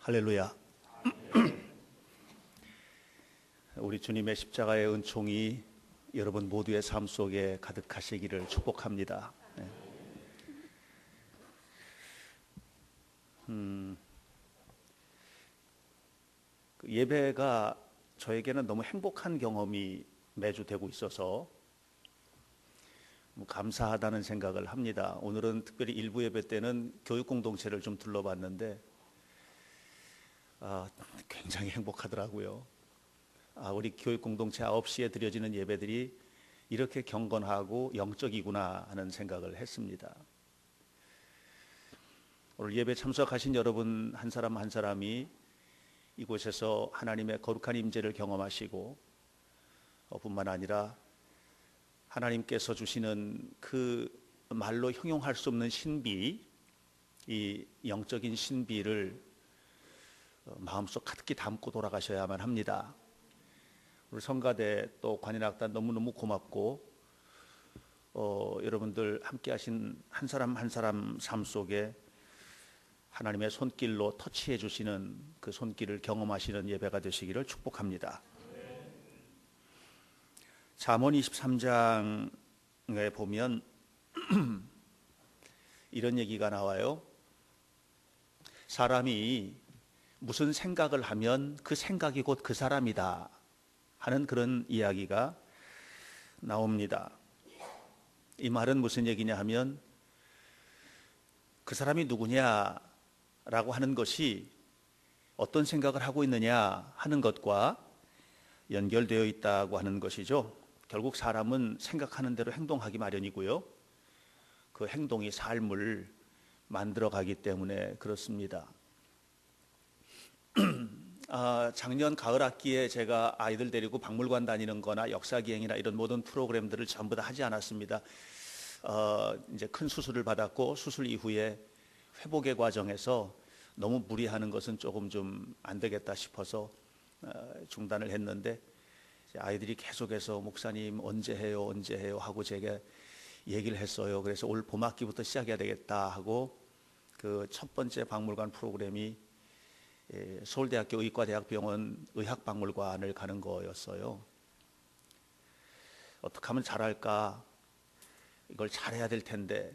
할렐루야. 우리 주님의 십자가의 은총이 여러분 모두의 삶 속에 가득하시기를 축복합니다. 예배가 저에게는 너무 행복한 경험이 매주 되고 있어서 감사하다는 생각을 합니다. 오늘은 특별히 일부 예배 때는 교육 공동체를 좀 둘러봤는데 굉장히 행복하더라고요. 우리 교육 공동체 9시에 드려지는 예배들이 이렇게 경건하고 영적이구나 하는 생각을 했습니다. 오늘 예배 참석하신 여러분 한 사람 한 사람이 이곳에서 하나님의 거룩한 임재를 경험하시고 뿐만 아니라 하나님께서 주시는 그 말로 형용할 수 없는 신비, 이 영적인 신비를 마음속 가득히 담고 돌아가셔야만 합니다. 우리 성가대 또 관현악단 너무너무 고맙고 여러분들 함께 하신 한 사람 한 사람 삶 속에 하나님의 손길로 터치해 주시는 그 손길을 경험하시는 예배가 되시기를 축복합니다. 잠언 23장에 보면 이런 얘기가 나와요. 사람이 무슨 생각을 하면 그 생각이 곧 그 사람이다 하는 그런 이야기가 나옵니다. 이 말은 무슨 얘기냐 하면 그 사람이 누구냐라고 하는 것이 어떤 생각을 하고 있느냐 하는 것과 연결되어 있다고 하는 것이죠. 결국 사람은 생각하는 대로 행동하기 마련이고요. 그 행동이 삶을 만들어가기 때문에 그렇습니다. 작년 가을 학기에 제가 아이들 데리고 박물관 다니는 거나 역사기행이나 이런 모든 프로그램들을 전부 다 하지 않았습니다. 이제 큰 수술을 받았고 수술 이후에 회복의 과정에서 너무 무리하는 것은 조금 좀 안 되겠다 싶어서 중단을 했는데 아이들이 계속해서 목사님 언제 해요 하고 제게 얘기를 했어요. 그래서 올 봄학기부터 시작해야 되겠다 하고 그 첫 번째 박물관 프로그램이 서울대학교 의과대학병원 의학박물관을 가는 거였어요. 어떻게 하면 잘할까? 이걸 잘해야 될 텐데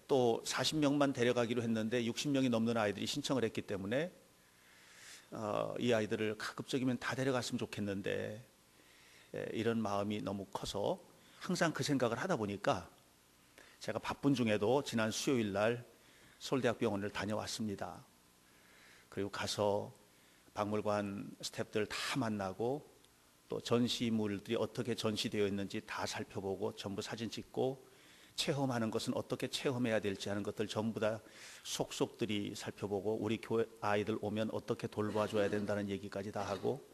또 40명만 데려가기로 했는데 60명이 넘는 아이들이 신청을 했기 때문에 이 아이들을 가급적이면 다 데려갔으면 좋겠는데 이런 마음이 너무 커서 항상 그 생각을 하다 보니까 제가 바쁜 중에도 지난 수요일 날 서울대학병원을 다녀왔습니다. 그리고 가서 박물관 스태프들 다 만나고 또 전시물들이 어떻게 전시되어 있는지 다 살펴보고 전부 사진 찍고 체험하는 것은 어떻게 체험해야 될지 하는 것들 전부 다 속속들이 살펴보고 우리 교회 아이들 오면 어떻게 돌봐줘야 된다는 얘기까지 다 하고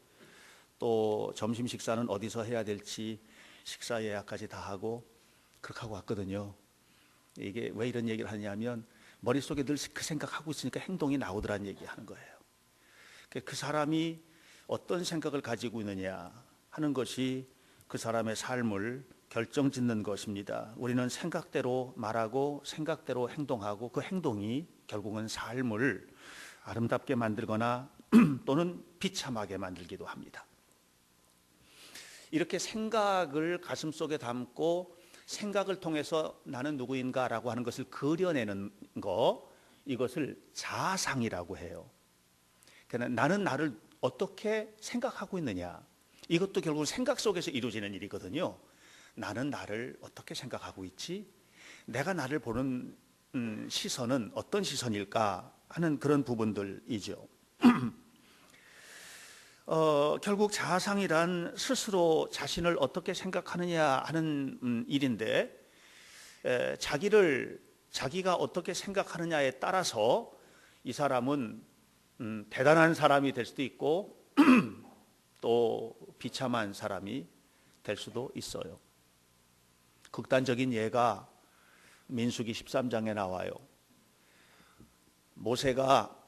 또 점심 식사는 어디서 해야 될지 식사 예약까지 다 하고 그렇게 하고 왔거든요. 이게 왜 이런 얘기를 하냐면 머릿속에 늘 그 생각하고 있으니까 행동이 나오더란 얘기하는 거예요. 그 사람이 어떤 생각을 가지고 있느냐 하는 것이 그 사람의 삶을 결정짓는 것입니다. 우리는 생각대로 말하고 생각대로 행동하고 그 행동이 결국은 삶을 아름답게 만들거나 또는 비참하게 만들기도 합니다. 이렇게 생각을 가슴속에 담고 생각을 통해서 나는 누구인가라고 하는 것을 그려내는 거, 이것을 자아상이라고 해요. 그러니까 나는 나를 어떻게 생각하고 있느냐, 이것도 결국 생각 속에서 이루어지는 일이거든요. 나는 나를 어떻게 생각하고 있지? 내가 나를 보는 시선은 어떤 시선일까 하는 그런 부분들이죠. 결국 자아상이란 스스로 자신을 어떻게 생각하느냐 하는 일인데 자기가 어떻게 생각하느냐에 따라서 이 사람은 대단한 사람이 될 수도 있고 또 비참한 사람이 될 수도 있어요. 극단적인 예가 민수기 13장에 나와요. 모세가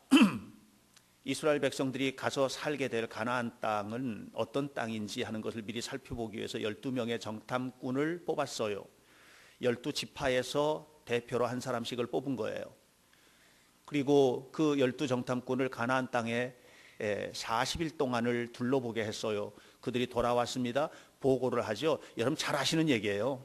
이스라엘 백성들이 가서 살게 될 가나안 땅은 어떤 땅인지 하는 것을 미리 살펴보기 위해서 12명의 정탐꾼을 뽑았어요. 12지파에서 대표로 한 사람씩을 뽑은 거예요. 그리고 그 12정탐꾼을 가나안 땅에 40일 동안을 둘러보게 했어요. 그들이 돌아왔습니다. 보고를 하죠. 여러분 잘 아시는 얘기예요.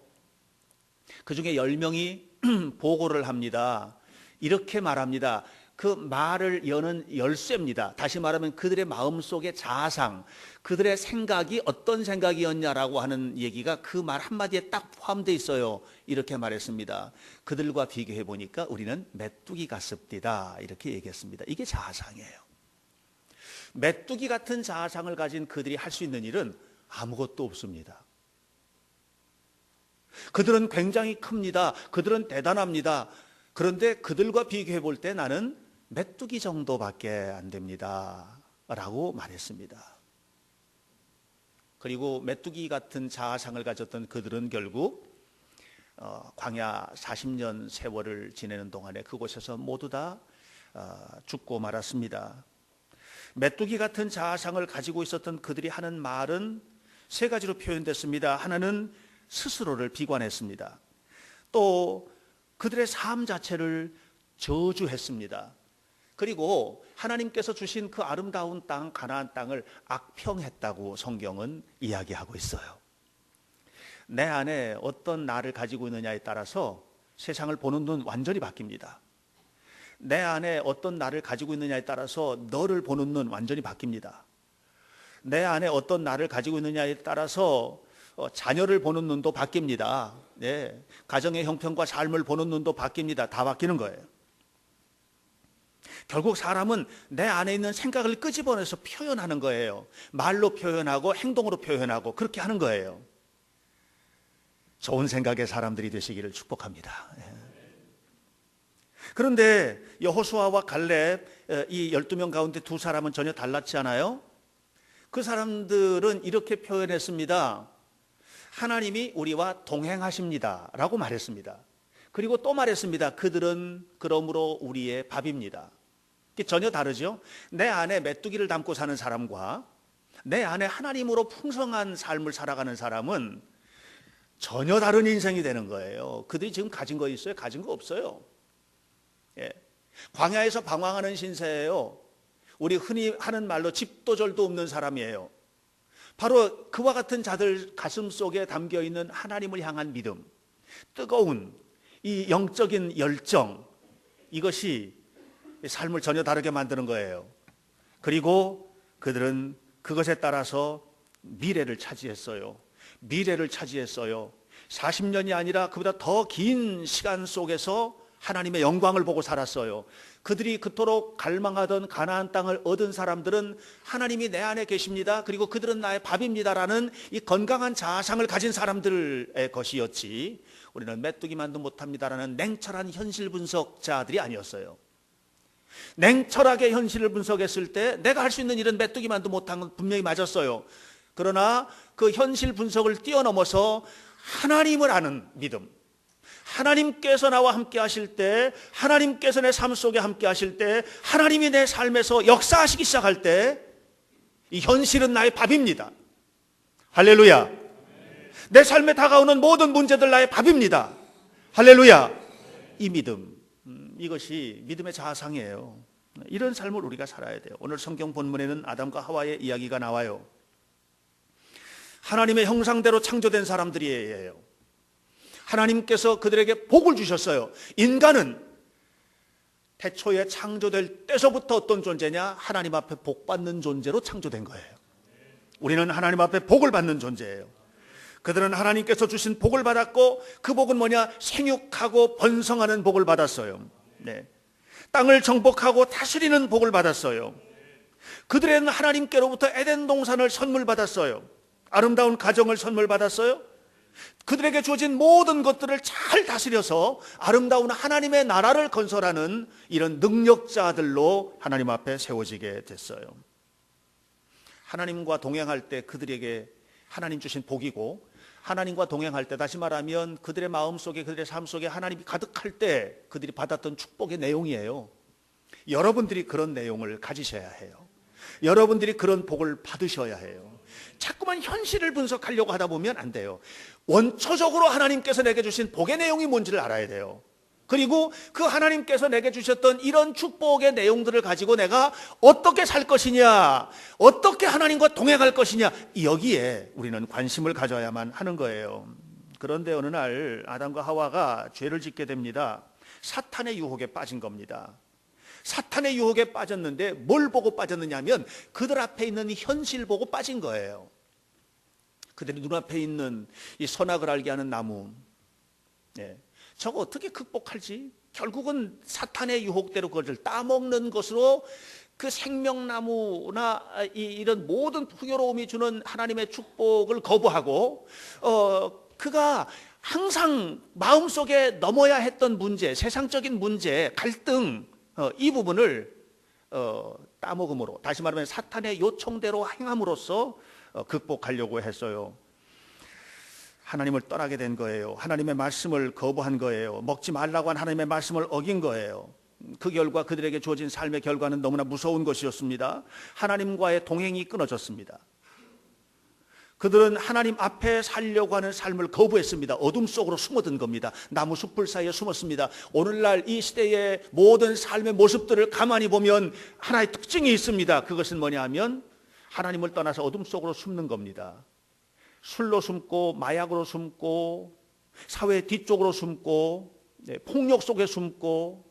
그 중에 10명이 보고를 합니다. 이렇게 말합니다. 그 말을 여는 열쇠입니다. 다시 말하면 그들의 마음속의 자아상, 그들의 생각이 어떤 생각이었냐라고 하는 얘기가 그 말 한마디에 딱 포함되어 있어요. 이렇게 말했습니다. 그들과 비교해 보니까 우리는 메뚜기 같습니다. 이렇게 얘기했습니다. 이게 자아상이에요. 메뚜기 같은 자아상을 가진 그들이 할 수 있는 일은 아무것도 없습니다. 그들은 굉장히 큽니다. 그들은 대단합니다. 그런데 그들과 비교해 볼 때 나는 메뚜기 정도밖에 안 됩니다. 라고 말했습니다. 그리고 메뚜기 같은 자아상을 가졌던 그들은 결국 광야 40년 세월을 지내는 동안에 그곳에서 모두 다 죽고 말았습니다. 메뚜기 같은 자아상을 가지고 있었던 그들이 하는 말은 세 가지로 표현됐습니다. 하나는 스스로를 비관했습니다. 또 그들의 삶 자체를 저주했습니다. 그리고 하나님께서 주신 그 아름다운 땅 가나안 땅을 악평했다고 성경은 이야기하고 있어요. 내 안에 어떤 나를 가지고 있느냐에 따라서 세상을 보는 눈 완전히 바뀝니다. 내 안에 어떤 나를 가지고 있느냐에 따라서 너를 보는 눈 완전히 바뀝니다. 내 안에 어떤 나를 가지고 있느냐에 따라서 자녀를 보는 눈도 바뀝니다. 네. 가정의 형편과 삶을 보는 눈도 바뀝니다. 다 바뀌는 거예요. 결국 사람은 내 안에 있는 생각을 끄집어내서 표현하는 거예요. 말로 표현하고 행동으로 표현하고 그렇게 하는 거예요. 좋은 생각의 사람들이 되시기를 축복합니다. 그런데 여호수아와 갈렙 이 12명 가운데 두 사람은 전혀 달랐지 않아요? 그 사람들은 이렇게 표현했습니다. 하나님이 우리와 동행하십니다 라고 말했습니다. 그리고 또 말했습니다. 그들은 그러므로 우리의 밥입니다. 전혀 다르죠. 내 안에 메뚜기를 담고 사는 사람과 내 안에 하나님으로 풍성한 삶을 살아가는 사람은 전혀 다른 인생이 되는 거예요. 그들이 지금 가진 거 있어요? 가진 거 없어요. 예. 광야에서 방황하는 신세예요. 우리 흔히 하는 말로 집도절도 없는 사람이에요. 바로 그와 같은 자들 가슴 속에 담겨 있는 하나님을 향한 믿음, 뜨거운 이 영적인 열정, 이것이 삶을 전혀 다르게 만드는 거예요. 그리고 그들은 그것에 따라서 미래를 차지했어요. 미래를 차지했어요. 40년이 아니라 그보다 더 긴 시간 속에서 하나님의 영광을 보고 살았어요. 그들이 그토록 갈망하던 가나안 땅을 얻은 사람들은 하나님이 내 안에 계십니다. 그리고 그들은 나의 밥입니다라는 이 건강한 자아상을 가진 사람들의 것이었지, 우리는 메뚜기만도 못합니다라는 냉철한 현실 분석자들이 아니었어요. 냉철하게 현실을 분석했을 때 내가 할 수 있는 일은 메뚜기만도 못한 건 분명히 맞았어요. 그러나 그 현실 분석을 뛰어넘어서 하나님을 아는 믿음, 하나님께서 나와 함께 하실 때, 하나님께서 내 삶 속에 함께 하실 때, 하나님이 내 삶에서 역사하시기 시작할 때 이 현실은 나의 밥입니다. 할렐루야. 내 삶에 다가오는 모든 문제들 나의 밥입니다. 할렐루야. 이 믿음, 이것이 믿음의 자아상이에요. 이런 삶을 우리가 살아야 돼요. 오늘 성경 본문에는 아담과 하와의 이야기가 나와요. 하나님의 형상대로 창조된 사람들이에요. 하나님께서 그들에게 복을 주셨어요. 인간은 태초에 창조될 때서부터 어떤 존재냐? 하나님 앞에 복 받는 존재로 창조된 거예요. 우리는 하나님 앞에 복을 받는 존재예요. 그들은 하나님께서 주신 복을 받았고, 그 복은 뭐냐? 생육하고 번성하는 복을 받았어요. 네. 땅을 정복하고 다스리는 복을 받았어요. 그들은 하나님께로부터 에덴 동산을 선물 받았어요. 아름다운 가정을 선물 받았어요. 그들에게 주어진 모든 것들을 잘 다스려서 아름다운 하나님의 나라를 건설하는 이런 능력자들로 하나님 앞에 세워지게 됐어요. 하나님과 동행할 때 그들에게 하나님 주신 복이고, 하나님과 동행할 때, 다시 말하면 그들의 마음속에, 그들의 삶 속에 하나님이 가득할 때 그들이 받았던 축복의 내용이에요. 여러분들이 그런 내용을 가지셔야 해요. 여러분들이 그런 복을 받으셔야 해요. 자꾸만 현실을 분석하려고 하다 보면 안 돼요. 원초적으로 하나님께서 내게 주신 복의 내용이 뭔지를 알아야 돼요. 그리고 그 하나님께서 내게 주셨던 이런 축복의 내용들을 가지고 내가 어떻게 살 것이냐, 어떻게 하나님과 동행할 것이냐, 여기에 우리는 관심을 가져야만 하는 거예요. 그런데 어느 날 아담과 하와가 죄를 짓게 됩니다. 사탄의 유혹에 빠진 겁니다. 사탄의 유혹에 빠졌는데 뭘 보고 빠졌느냐면 그들 앞에 있는 현실 보고 빠진 거예요. 그들의 눈앞에 있는 이 선악을 알게 하는 나무, 저거 어떻게 극복할지? 결국은 사탄의 유혹대로 그것을 따먹는 것으로 그 생명나무나 이런 모든 풍요로움이 주는 하나님의 축복을 거부하고 그가 항상 마음속에 넘어야 했던 문제, 세상적인 문제, 갈등, 이 부분을 따먹음으로, 다시 말하면 사탄의 요청대로 행함으로써 극복하려고 했어요. 하나님을 떠나게 된 거예요. 하나님의 말씀을 거부한 거예요. 먹지 말라고 한 하나님의 말씀을 어긴 거예요. 그 결과 그들에게 주어진 삶의 결과는 너무나 무서운 것이었습니다. 하나님과의 동행이 끊어졌습니다. 그들은 하나님 앞에 살려고 하는 삶을 거부했습니다. 어둠 속으로 숨어든 겁니다. 나무 숲을 사이에 숨었습니다. 오늘날 이 시대의 모든 삶의 모습들을 가만히 보면 하나의 특징이 있습니다. 그것은 뭐냐 하면 하나님을 떠나서 어둠 속으로 숨는 겁니다. 술로 숨고 마약으로 숨고 사회 뒤쪽으로 숨고 폭력 속에 숨고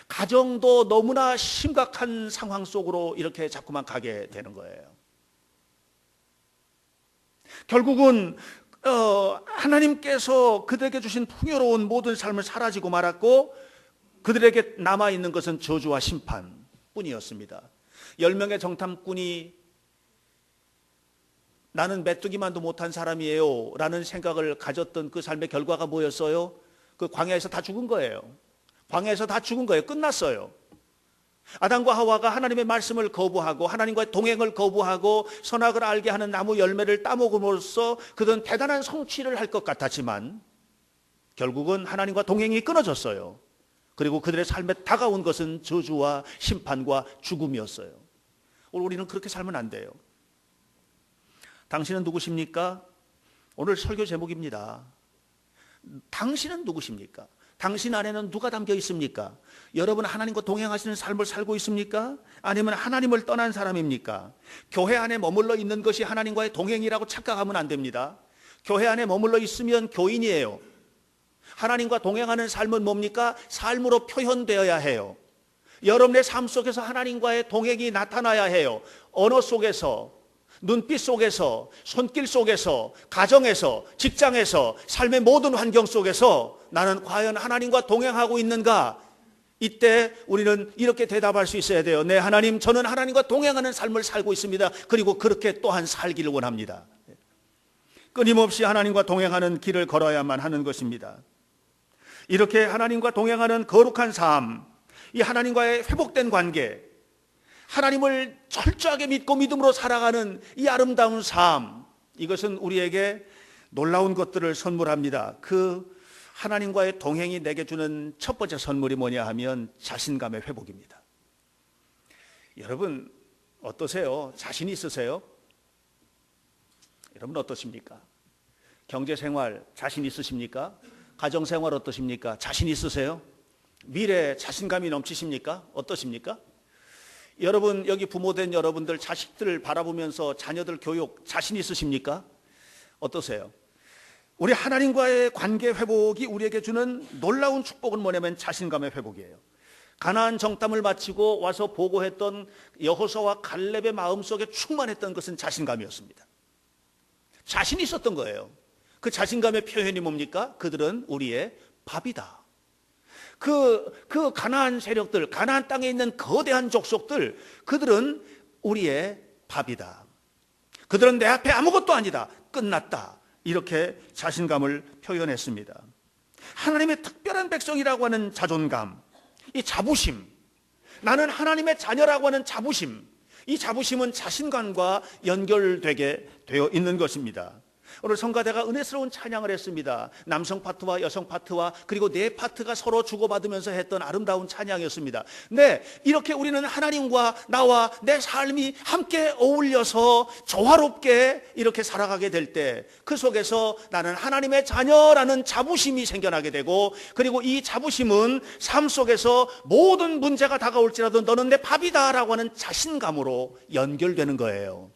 가정도 너무나 심각한 상황 속으로 이렇게 자꾸만 가게 되는 거예요. 결국은 하나님께서 그들에게 주신 풍요로운 모든 삶을 사라지고 말았고 그들에게 남아있는 것은 저주와 심판뿐이었습니다. 10명의 정탐꾼이 나는 메뚜기만도 못한 사람이에요 라는 생각을 가졌던 그 삶의 결과가 뭐였어요? 그 광야에서 다 죽은 거예요. 광야에서 다 죽은 거예요. 끝났어요. 아담과 하와가 하나님의 말씀을 거부하고 하나님과의 동행을 거부하고 선악을 알게 하는 나무 열매를 따먹음으로써 그들은 대단한 성취를 할 것 같았지만 결국은 하나님과 동행이 끊어졌어요. 그리고 그들의 삶에 다가온 것은 저주와 심판과 죽음이었어요. 오늘 우리는 그렇게 살면 안 돼요. 당신은 누구십니까? 오늘 설교 제목입니다. 당신은 누구십니까? 당신 안에는 누가 담겨 있습니까? 여러분 하나님과 동행하시는 삶을 살고 있습니까? 아니면 하나님을 떠난 사람입니까? 교회 안에 머물러 있는 것이 하나님과의 동행이라고 착각하면 안 됩니다. 교회 안에 머물러 있으면 교인이에요. 하나님과 동행하는 삶은 뭡니까? 삶으로 표현되어야 해요. 여러분의 삶 속에서 하나님과의 동행이 나타나야 해요. 언어 속에서, 눈빛 속에서, 손길 속에서, 가정에서, 직장에서, 삶의 모든 환경 속에서 나는 과연 하나님과 동행하고 있는가? 이때 우리는 이렇게 대답할 수 있어야 돼요. 네, 하나님, 저는 하나님과 동행하는 삶을 살고 있습니다. 그리고 그렇게 또한 살기를 원합니다. 끊임없이 하나님과 동행하는 길을 걸어야만 하는 것입니다. 이렇게 하나님과 동행하는 거룩한 삶, 이 하나님과의 회복된 관계, 하나님을 철저하게 믿고 믿음으로 살아가는 이 아름다운 삶, 이것은 우리에게 놀라운 것들을 선물합니다. 그 하나님과의 동행이 내게 주는 첫 번째 선물이 뭐냐 하면 자신감의 회복입니다. 여러분 어떠세요? 자신 있으세요? 여러분 어떠십니까? 경제생활 자신 있으십니까? 가정생활 어떠십니까? 자신 있으세요? 미래에 자신감이 넘치십니까? 어떠십니까? 여러분 여기 부모된 여러분들 자식들 바라보면서 자녀들 교육 자신 있으십니까? 어떠세요? 우리 하나님과의 관계 회복이 우리에게 주는 놀라운 축복은 뭐냐면 자신감의 회복이에요. 가나안 정탐을 마치고 와서 보고했던 여호수아와 갈렙의 마음속에 충만했던 것은 자신감이었습니다. 자신이 있었던 거예요. 그 자신감의 표현이 뭡니까? 그들은 우리의 밥이다. 그 가나안 세력들, 가나안 땅에 있는 거대한 족속들, 그들은 우리의 밥이다. 그들은 내 앞에 아무것도 아니다. 끝났다. 이렇게 자신감을 표현했습니다. 하나님의 특별한 백성이라고 하는 자존감, 이 자부심, 나는 하나님의 자녀라고 하는 자부심, 이 자부심은 자신감과 연결되게 되어 있는 것입니다. 오늘 성가대가 은혜스러운 찬양을 했습니다. 남성 파트와 여성 파트와 그리고 네 파트가 서로 주고받으면서 했던 아름다운 찬양이었습니다. 네, 이렇게 우리는 하나님과 나와 내 삶이 함께 어울려서 조화롭게 이렇게 살아가게 될 때 그 속에서 나는 하나님의 자녀라는 자부심이 생겨나게 되고, 그리고 이 자부심은 삶 속에서 모든 문제가 다가올지라도 너는 내 밥이다라고 하는 자신감으로 연결되는 거예요.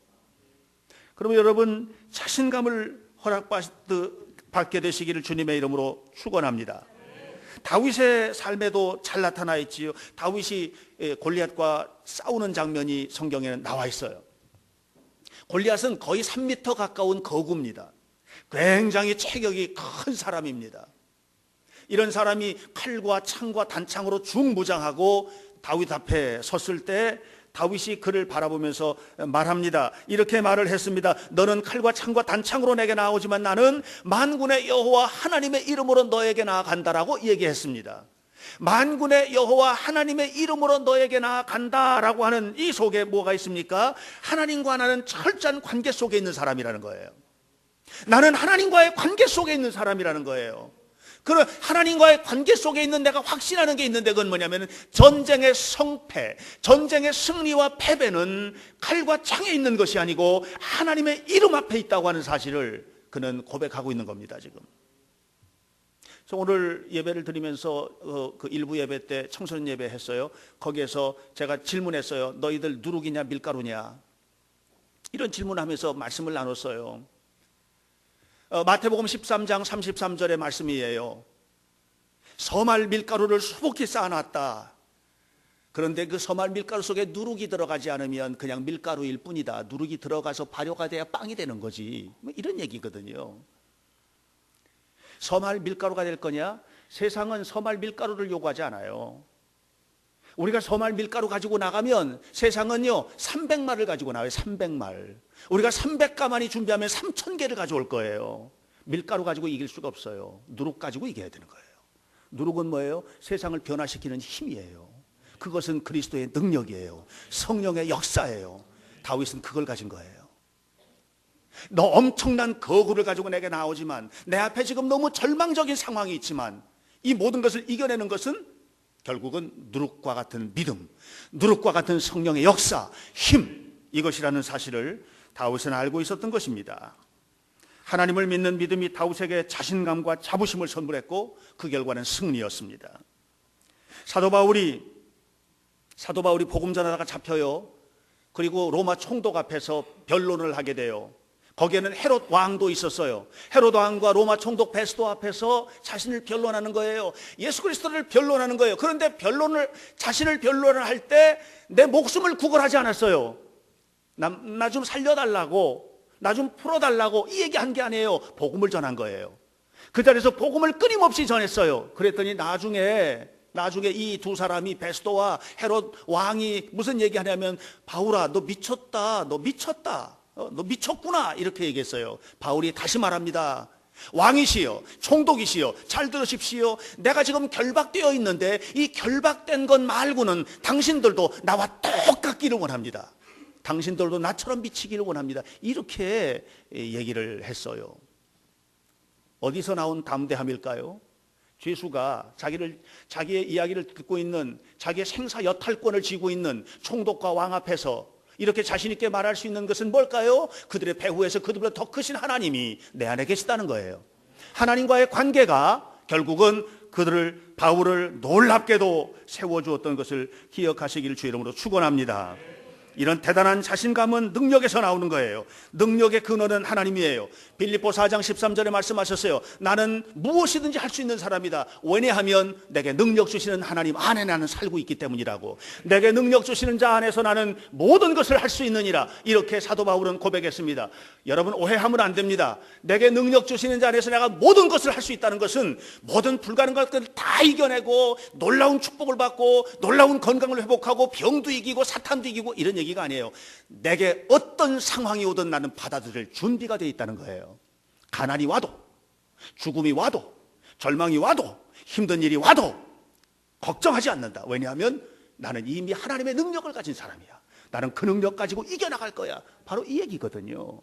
그러면 여러분, 자신감을 허락받게 되시기를 주님의 이름으로 축원합니다. 다윗의 삶에도 잘 나타나 있지요. 다윗이 골리앗과 싸우는 장면이 성경에는 나와 있어요. 골리앗은 거의 3m 가까운 거구입니다. 굉장히 체격이 큰 사람입니다. 이런 사람이 칼과 창과 단창으로 중무장하고 다윗 앞에 섰을 때 다윗이 그를 바라보면서 말합니다. 이렇게 말을 했습니다. 너는 칼과 창과 단창으로 내게 나오지만 나는 만군의 여호와 하나님의 이름으로 너에게 나아간다라고 얘기했습니다. 만군의 여호와 하나님의 이름으로 너에게 나아간다라고 하는 이 속에 뭐가 있습니까? 하나님과 나는 철저한 관계 속에 있는 사람이라는 거예요. 나는 하나님과의 관계 속에 있는 사람이라는 거예요. 그런 하나님과의 관계 속에 있는 내가 확신하는 게 있는데, 그건 뭐냐면 전쟁의 성패, 전쟁의 승리와 패배는 칼과 창에 있는 것이 아니고 하나님의 이름 앞에 있다고 하는 사실을 그는 고백하고 있는 겁니다. 지금. 그래서 오늘 예배를 드리면서 그 일부 예배 때 청소년 예배 했어요. 거기에서 제가 질문했어요. 너희들 누룩이냐 밀가루냐, 이런 질문하면서 말씀을 나눴어요. 마태복음 13장 33절의 말씀이에요. 서말 밀가루를 수북히 쌓아놨다. 그런데 그 서말 밀가루 속에 누룩이 들어가지 않으면 그냥 밀가루일 뿐이다. 누룩이 들어가서 발효가 돼야 빵이 되는 거지. 뭐 이런 얘기거든요. 서말 밀가루가 될 거냐? 세상은 서말 밀가루를 요구하지 않아요. 우리가 서말 밀가루 가지고 나가면 세상은요 300말을 가지고 나와요. 300말. 우리가 300가만히 준비하면 3000개를 가져올 거예요. 밀가루 가지고 이길 수가 없어요. 누룩 가지고 이겨야 되는 거예요. 누룩은 뭐예요? 세상을 변화시키는 힘이에요. 그것은 그리스도의 능력이에요. 성령의 역사예요. 다윗은 그걸 가진 거예요. 너 엄청난 거구를 가지고 내게 나오지만, 내 앞에 지금 너무 절망적인 상황이 있지만, 이 모든 것을 이겨내는 것은 결국은 누룩과 같은 믿음, 누룩과 같은 성령의 역사, 힘, 이것이라는 사실을 다윗은 알고 있었던 것입니다. 하나님을 믿는 믿음이 다윗에게 자신감과 자부심을 선물했고 그 결과는 승리였습니다. 사도 바울이 복음 전하다가 잡혀요. 그리고 로마 총독 앞에서 변론을 하게 돼요. 거기에는 헤롯 왕도 있었어요. 헤롯 왕과 로마 총독 베스도 앞에서 자신을 변론하는 거예요. 예수 그리스도를 변론하는 거예요. 그런데 자신을 변론을 할 때 내 목숨을 구걸하지 않았어요. 나 좀 살려달라고, 나 좀 풀어달라고 이 얘기한 게 아니에요. 복음을 전한 거예요. 그 자리에서 복음을 끊임없이 전했어요. 그랬더니 나중에 이 두 사람이, 베스도와 헤롯 왕이 무슨 얘기하냐면, 바울아 너 미쳤다, 너 미쳤다, 너 미쳤구나, 이렇게 얘기했어요. 바울이 다시 말합니다. 왕이시여, 총독이시여, 잘 들으십시오. 내가 지금 결박되어 있는데 이 결박된 것 말고는 당신들도 나와 똑같기를 원합니다. 당신들도 나처럼 미치기를 원합니다. 이렇게 얘기를 했어요. 어디서 나온 담대함일까요? 죄수가 자기의 이야기를 듣고 있는, 자기의 생사 여탈권을 쥐고 있는 총독과 왕 앞에서 이렇게 자신 있게 말할 수 있는 것은 뭘까요? 그들의 배후에서 그들보다 더 크신 하나님이 내 안에 계시다는 거예요. 하나님과의 관계가 결국은 바울을 놀랍게도 세워주었던 것을 기억하시기를 주의 이름으로 축원합니다. 이런 대단한 자신감은 능력에서 나오는 거예요. 능력의 근원은 하나님이에요. 빌립보 4장 13절에 말씀하셨어요. 나는 무엇이든지 할 수 있는 사람이다. 왜냐하면 내게 능력 주시는 하나님 안에 나는 살고 있기 때문이라고. 내게 능력 주시는 자 안에서 나는 모든 것을 할 수 있느니라. 이렇게 사도 바울은 고백했습니다. 여러분 오해하면 안 됩니다. 내게 능력 주시는 자 안에서 내가 모든 것을 할 수 있다는 것은 모든 불가능한 것들을 다 이겨내고 놀라운 축복을 받고 놀라운 건강을 회복하고 병도 이기고 사탄도 이기고 이런 얘기가 아니에요. 내게 어떤 상황이 오든 나는 받아들일 준비가 되어 있다는 거예요. 가난이 와도, 죽음이 와도, 절망이 와도, 힘든 일이 와도 걱정하지 않는다. 왜냐하면 나는 이미 하나님의 능력을 가진 사람이야. 나는 그 능력 가지고 이겨나갈 거야. 바로 이 얘기거든요.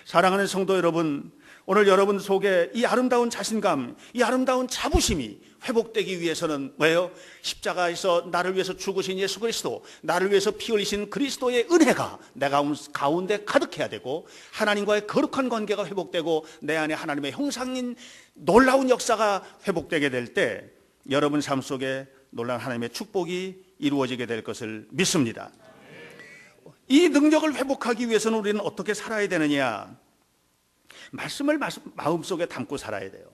사랑하는 성도 여러분, 오늘 여러분 속에 이 아름다운 자신감, 이 아름다운 자부심이 회복되기 위해서는 뭐예요? 십자가에서 나를 위해서 죽으신 예수 그리스도, 나를 위해서 피 흘리신 그리스도의 은혜가 내 가운데 가득해야 되고, 하나님과의 거룩한 관계가 회복되고, 내 안에 하나님의 형상인 놀라운 역사가 회복되게 될 때 여러분 삶 속에 놀라운 하나님의 축복이 이루어지게 될 것을 믿습니다. 이 능력을 회복하기 위해서는 우리는 어떻게 살아야 되느냐? 말씀을 마음속에 담고 살아야 돼요.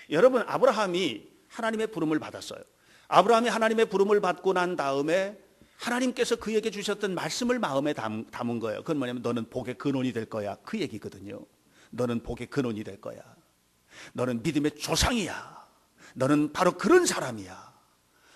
여러분, 아브라함이 하나님의 부름을 받았어요. 아브라함이 하나님의 부름을 받고 난 다음에 하나님께서 그에게 주셨던 말씀을 마음에 담은 거예요. 그건 뭐냐면 너는 복의 근원이 될 거야, 그 얘기거든요. 너는 복의 근원이 될 거야. 너는 믿음의 조상이야. 너는 바로 그런 사람이야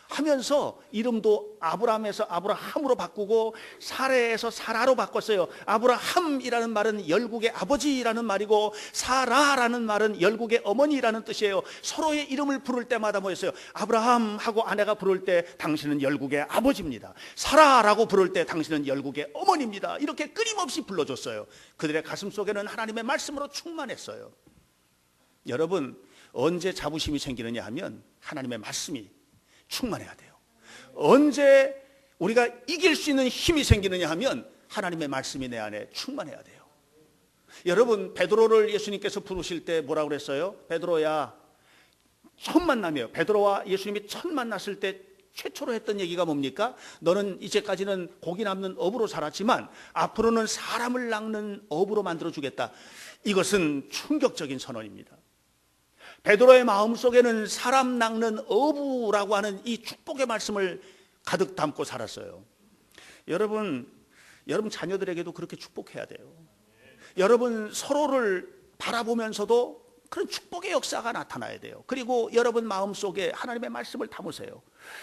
하면서 이름도 아브라함에서 아브라함으로 바꾸고 사레에서 사라로 바꿨어요. 아브라함이라는 말은 열국의 아버지라는 말이고, 사라라는 말은 열국의 어머니라는 뜻이에요. 서로의 이름을 부를 때마다 뭐였어요? 아브라함하고 아내가 부를 때 당신은 열국의 아버지입니다. 사라라고 부를 때 당신은 열국의 어머니입니다. 이렇게 끊임없이 불러줬어요. 그들의 가슴 속에는 하나님의 말씀으로 충만했어요. 여러분, 언제 자부심이 생기느냐 하면 하나님의 말씀이 충만해야 돼요. 언제 우리가 이길 수 있는 힘이 생기느냐 하면 하나님의 말씀이 내 안에 충만해야 돼요. 여러분, 베드로를 예수님께서 부르실 때 뭐라고 그랬어요? 베드로야, 첫 만남이에요. 베드로와 예수님이 첫 만났을 때 최초로 했던 얘기가 뭡니까? 너는 이제까지는 고기 낚는 어부로 살았지만 앞으로는 사람을 낚는 어부로 만들어주겠다. 이것은 충격적인 선언입니다. 베드로의 마음속에는 사람 낚는 어부라고 하는 이 축복의 말씀을 가득 담고 살았어요. 여러분 자녀들에게도 그렇게 축복해야 돼요. 여러분 서로를 바라보면서도 그런 축복의 역사가 나타나야 돼요. 그리고 여러분 마음속에 하나님의 말씀을 담으세요.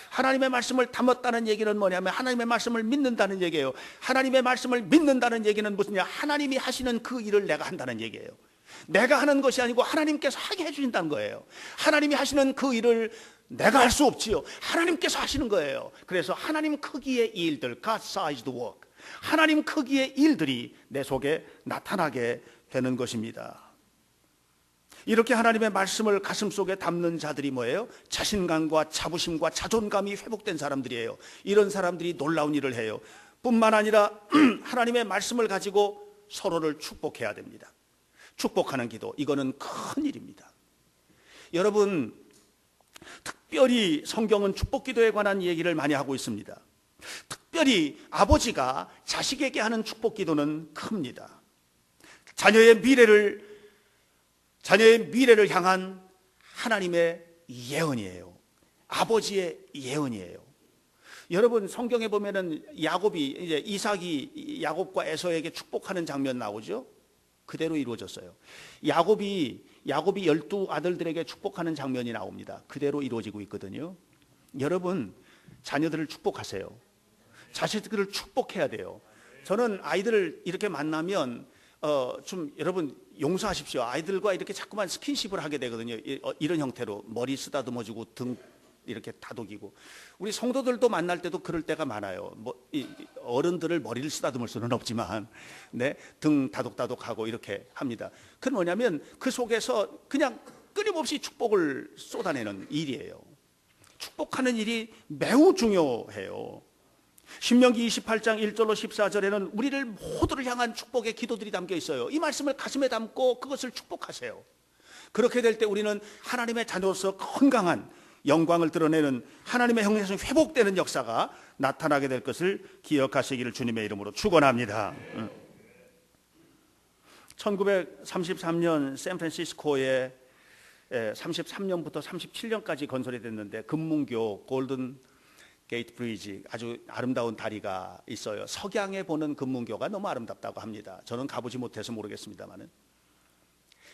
하나님의 말씀을 담았다는 얘기는 뭐냐면 하나님의 말씀을 믿는다는 얘기예요. 하나님의 말씀을 믿는다는 얘기는 무슨냐? 하나님이 하시는 그 일을 내가 한다는 얘기예요. 내가 하는 것이 아니고 하나님께서 하게 해주신다는 거예요. 하나님이 하시는 그 일을 내가 할 수 없지요. 하나님께서 하시는 거예요. 그래서 하나님 크기의 일들, God-sized work, 하나님 크기의 일들이 내 속에 나타나게 되는 것입니다. 이렇게 하나님의 말씀을 가슴속에 담는 자들이 뭐예요? 자신감과 자부심과 자존감이 회복된 사람들이에요. 이런 사람들이 놀라운 일을 해요. 뿐만 아니라 하나님의 말씀을 가지고 서로를 축복해야 됩니다. 축복하는 기도, 이거는 큰 일입니다. 여러분, 특별히 성경은 축복 기도에 관한 얘기를 많이 하고 있습니다. 특별히 아버지가 자식에게 하는 축복 기도는 큽니다. 자녀의 미래를 향한 하나님의 예언이에요. 아버지의 예언이에요. 여러분, 성경에 보면은 이삭이 야곱과 에서에게 축복하는 장면 나오죠? 그대로 이루어졌어요. 야곱이 12아들들에게 축복하는 장면이 나옵니다. 그대로 이루어지고 있거든요. 여러분, 자녀들을 축복하세요. 자식들을 축복해야 돼요. 저는 아이들을 이렇게 만나면 좀 여러분 용서하십시오. 아이들과 이렇게 자꾸만 스킨십을 하게 되거든요. 이런 형태로 머리 쓰다듬어주고 등 이렇게 다독이고. 우리 성도들도 만날 때도 그럴 때가 많아요. 어른들을 머리를 쓰다듬을 수는 없지만, 네, 등 다독다독하고 이렇게 합니다. 그건 뭐냐면 그 속에서 그냥 끊임없이 축복을 쏟아내는 일이에요. 축복하는 일이 매우 중요해요. 신명기 28장 1절로 14절에는 우리를 모두를 향한 축복의 기도들이 담겨 있어요. 이 말씀을 가슴에 담고 그것을 축복하세요. 그렇게 될 때 우리는 하나님의 자녀로서 건강한 영광을 드러내는 하나님의 형상이 회복되는 역사가 나타나게 될 것을 기억하시기를 주님의 이름으로 축원합니다. 1933년 샌프란시스코에 33년부터 37년까지 건설이 됐는데 금문교 골든 게이트 브리지, 아주 아름다운 다리가 있어요. 석양에 보는 금문교가 너무 아름답다고 합니다. 저는 가보지 못해서 모르겠습니다만은.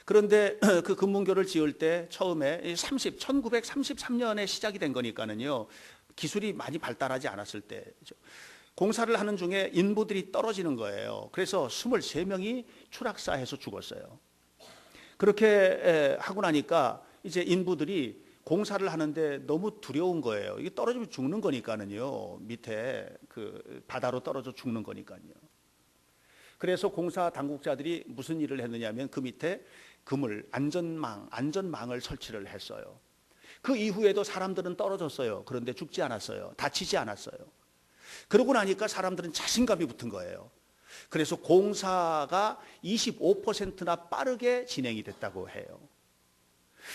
그런데 그 금문교를 지을 때 처음에 1933년에 시작이 된 거니까는요, 기술이 많이 발달하지 않았을 때 공사를 하는 중에 인부들이 떨어지는 거예요. 그래서 23명이 추락사해서 죽었어요. 그렇게 하고 나니까 이제 인부들이 공사를 하는데 너무 두려운 거예요. 이게 떨어지면 죽는 거니까는요. 밑에 그 바다로 떨어져 죽는 거니까요. 그래서 공사 당국자들이 무슨 일을 했느냐면 그 밑에 안전망을 설치를 했어요. 그 이후에도 사람들은 떨어졌어요. 그런데 죽지 않았어요. 다치지 않았어요. 그러고 나니까 사람들은 자신감이 붙은 거예요. 그래서 공사가 25%나 빠르게 진행이 됐다고 해요.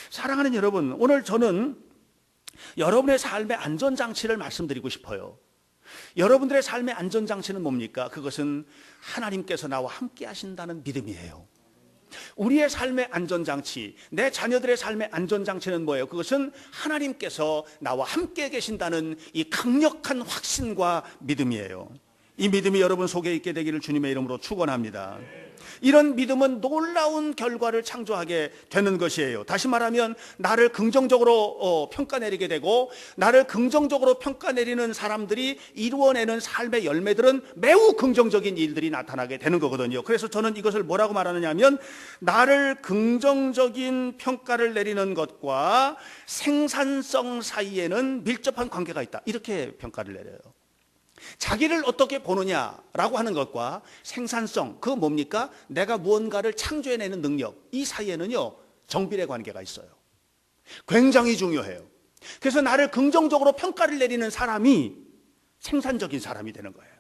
사랑하는 여러분, 오늘 저는 여러분의 삶의 안전장치를 말씀드리고 싶어요. 여러분들의 삶의 안전장치는 뭡니까? 그것은 하나님께서 나와 함께 하신다는 믿음이에요. 우리의 삶의 안전장치, 내 자녀들의 삶의 안전장치는 뭐예요? 그것은 하나님께서 나와 함께 계신다는 이 강력한 확신과 믿음이에요. 이 믿음이 여러분 속에 있게 되기를 주님의 이름으로 축원합니다. 이런 믿음은 놀라운 결과를 창조하게 되는 것이에요. 다시 말하면 나를 긍정적으로 평가내리게 되고, 나를 긍정적으로 평가내리는 사람들이 이루어내는 삶의 열매들은 매우 긍정적인 일들이 나타나게 되는 거거든요. 그래서 저는 이것을 뭐라고 말하느냐 하면, 나를 긍정적인 평가를 내리는 것과 생산성 사이에는 밀접한 관계가 있다, 이렇게 평가를 내려요. 자기를 어떻게 보느냐라고 하는 것과 생산성, 그거 뭡니까? 내가 무언가를 창조해내는 능력, 이 사이에는요 정비례 관계가 있어요. 굉장히 중요해요. 그래서 나를 긍정적으로 평가를 내리는 사람이 생산적인 사람이 되는 거예요.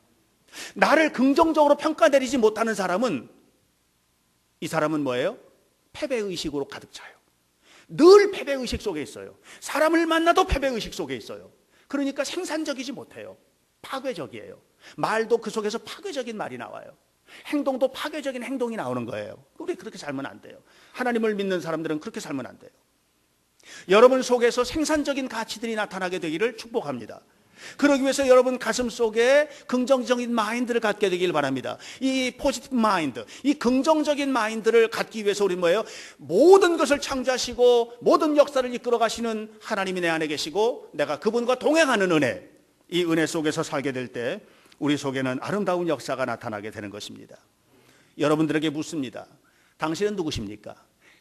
나를 긍정적으로 평가 내리지 못하는 사람은, 이 사람은 뭐예요? 패배의식으로 가득 차요. 늘 패배의식 속에 있어요. 사람을 만나도 패배의식 속에 있어요. 그러니까 생산적이지 못해요. 파괴적이에요. 말도 그 속에서 파괴적인 말이 나와요. 행동도 파괴적인 행동이 나오는 거예요. 우리 그렇게 살면 안 돼요. 하나님을 믿는 사람들은 그렇게 살면 안 돼요. 여러분 속에서 생산적인 가치들이 나타나게 되기를 축복합니다. 그러기 위해서 여러분 가슴 속에 긍정적인 마인드를 갖게 되길 바랍니다. 이 포지티브 마인드, 이 긍정적인 마인드를 갖기 위해서 우리 뭐예요? 모든 것을 창조하시고 모든 역사를 이끌어 가시는 하나님이 내 안에 계시고, 내가 그분과 동행하는 은혜, 이 은혜 속에서 살게 될 때 우리 속에는 아름다운 역사가 나타나게 되는 것입니다. 여러분들에게 묻습니다. 당신은 누구십니까?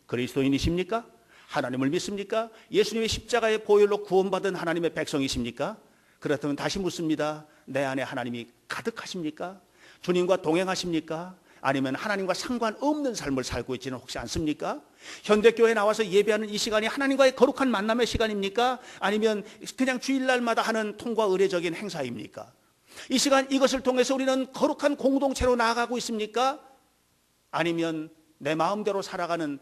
그리스도인이십니까? 하나님을 믿습니까? 예수님의 십자가의 보혈로 구원받은 하나님의 백성이십니까? 그렇다면 다시 묻습니다. 내 안에 하나님이 가득하십니까? 주님과 동행하십니까? 아니면 하나님과 상관없는 삶을 살고 있지는 혹시 않습니까? 현대교회에 나와서 예배하는 이 시간이 하나님과의 거룩한 만남의 시간입니까? 아니면 그냥 주일날마다 하는 통과 의례적인 행사입니까? 이 시간, 이것을 통해서 우리는 거룩한 공동체로 나아가고 있습니까? 아니면 내 마음대로 살아가는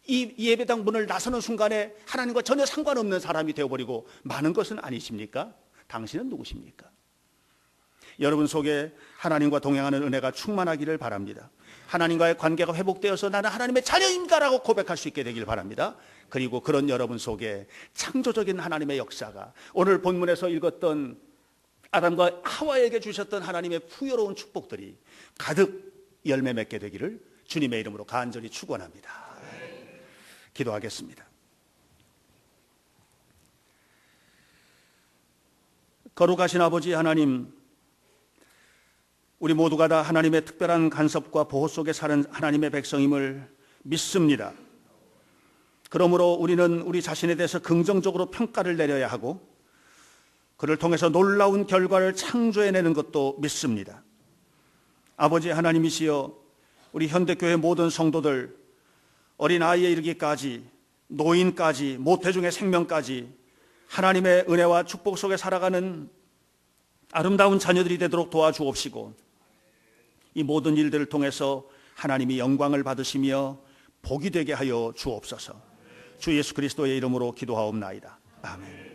이 예배당 문을 나서는 순간에 하나님과 전혀 상관없는 사람이 되어버리고 마는 것은 아니십니까? 당신은 누구십니까? 여러분 속에 하나님과 동행하는 은혜가 충만하기를 바랍니다. 하나님과의 관계가 회복되어서 나는 하나님의 자녀입니다라고 고백할 수 있게 되길 바랍니다. 그리고 그런 여러분 속에 창조적인 하나님의 역사가, 오늘 본문에서 읽었던 아담과 하와에게 주셨던 하나님의 풍요로운 축복들이 가득 열매 맺게 되기를 주님의 이름으로 간절히 축원합니다. 기도하겠습니다. 거룩하신 아버지 하나님, 우리 모두가 다 하나님의 특별한 간섭과 보호 속에 사는 하나님의 백성임을 믿습니다. 그러므로 우리는 우리 자신에 대해서 긍정적으로 평가를 내려야 하고, 그를 통해서 놀라운 결과를 창조해내는 것도 믿습니다. 아버지 하나님이시여, 우리 현대교회 모든 성도들, 어린아이에 이르기까지, 노인까지, 모태중의 생명까지 하나님의 은혜와 축복 속에 살아가는 아름다운 자녀들이 되도록 도와주옵시고, 이 모든 일들을 통해서 하나님이 영광을 받으시며 복이 되게 하여 주옵소서. 주 예수 그리스도의 이름으로 기도하옵나이다. 아멘.